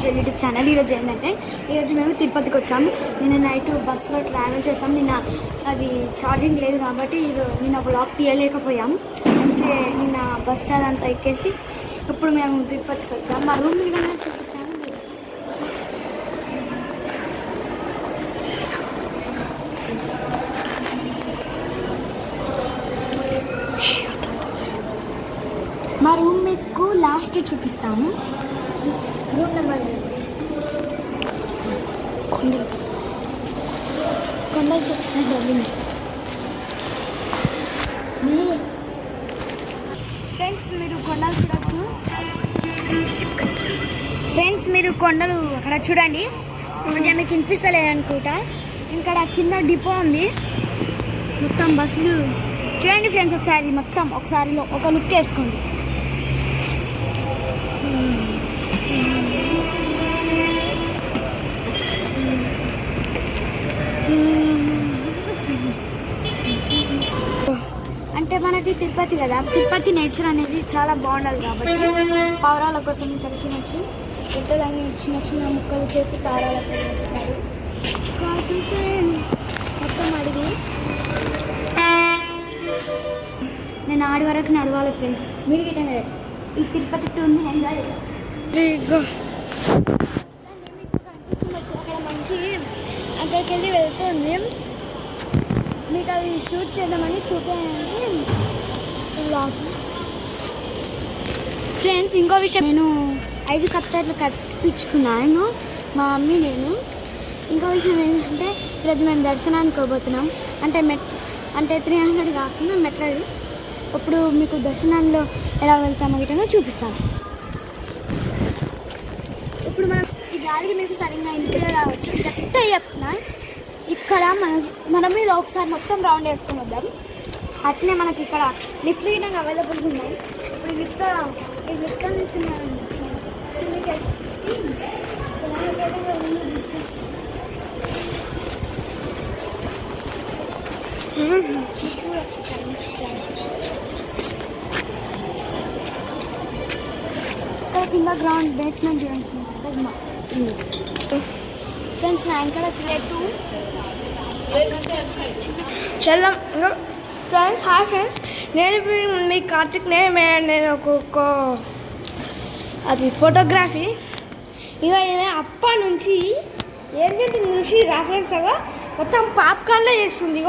Special YouTube channel. ఈరోజు ఏంటంటే మేము తిరుపతికి వచ్చాము. నిన్న నైట్ బస్సులో ట్రావెల్ చేసాం. నిన్న అది ఛార్జింగ్ లేదు కాబట్టి నిన్న వ్లాగ్ తీయలేకపోయాం. అందుకే నిన్న బస్సు అదంతా ఎక్కేసి ఇప్పుడు మేము తిరుపతికి వచ్చాము. మా రూమ్ మీద చూపిస్తాను. మా రూమ్ మీకు లాస్ట్ చూపిస్తాము. రూమ్ నెంబర్ కొండలు చూపిస్తాను. ఫ్రెండ్స్ మీరు కొండలు చూడొచ్చు. ఫ్రెండ్స్ మీరు కొండలు అక్కడ చూడండి. కొంచెం మీకు వినిపిస్తలేదు అనుకుంటా. ఇక్కడ కింద డిపో ఉంది. మొత్తం బస్సులు చూడండి ఫ్రెండ్స్. ఒకసారి ఒక లుక్ వేసుకోండి. అంటే మనకి తిరుపతి కదా, తిరుపతి నేచర్ అనేది చాలా బాగుండాలి కాబట్టి పావురాల కోసం కలిసి గుట్టలన్నీ చిన్న చిన్న ముక్కలు చేసి పావురాలకు పెడతారు. చూస్తే మొత్తం అడిగి నేను ఆడి వరకు నడవాలి ఫ్రెండ్స్. మీరు గిట్ట ఈ తిరుపతి టూర్ని ఎంజాయ్ అక్కడ మనకి అక్కడికి వెళ్ళి వెళ్తుంది. మీకు అవి షూట్ చేద్దామని చూపించండి ఫ్రెండ్స్. ఇంకో విషయం, నేను 5 కప్టర్లు కట్టించుకున్నాను మా మమ్మీ నేను. ఇంకో విషయం ఏంటంటే ఈరోజు మేము దర్శనానికి పోతున్నాం. అంటే 300 కాకుండా మెట్లది. ఇప్పుడు మీకు దర్శనంలో ఎలా వెళ్తామో గిట్టగా చూపిస్తాను. ఇప్పుడు మనం ఈ గాలికి మీకు సరిగ్గా ఇంటికి రావచ్చు. గట్టిగా చెప్తున్నా. ఇక్కడ మన మీద ఒకసారి మొత్తం రౌండ్ వేసుకొని వద్దాం. అట్లనే మనకి ఇక్కడ లిఫ్ట్లు గిట్ట అవైలబుల్ ఉన్నాయి. ఇప్పుడు ఈ లిఫ్ట్ నుంచి కింద గ్రౌండ్ బేస్మెంట్ ఫ్రెండ్స్. నా ఇంకా చల్లం ఫ్రెండ్స్. హాయ్ ఫ్రెండ్స్, నేను మీ కార్తిక్. నేను ఒక్కొక్క అది ఫోటోగ్రఫీ ఇక అప్పటి నుంచి ఏంటంటే చూసి రెఫరెన్స్గా మొత్తం పాప్కార్న్లో చేస్తుంది.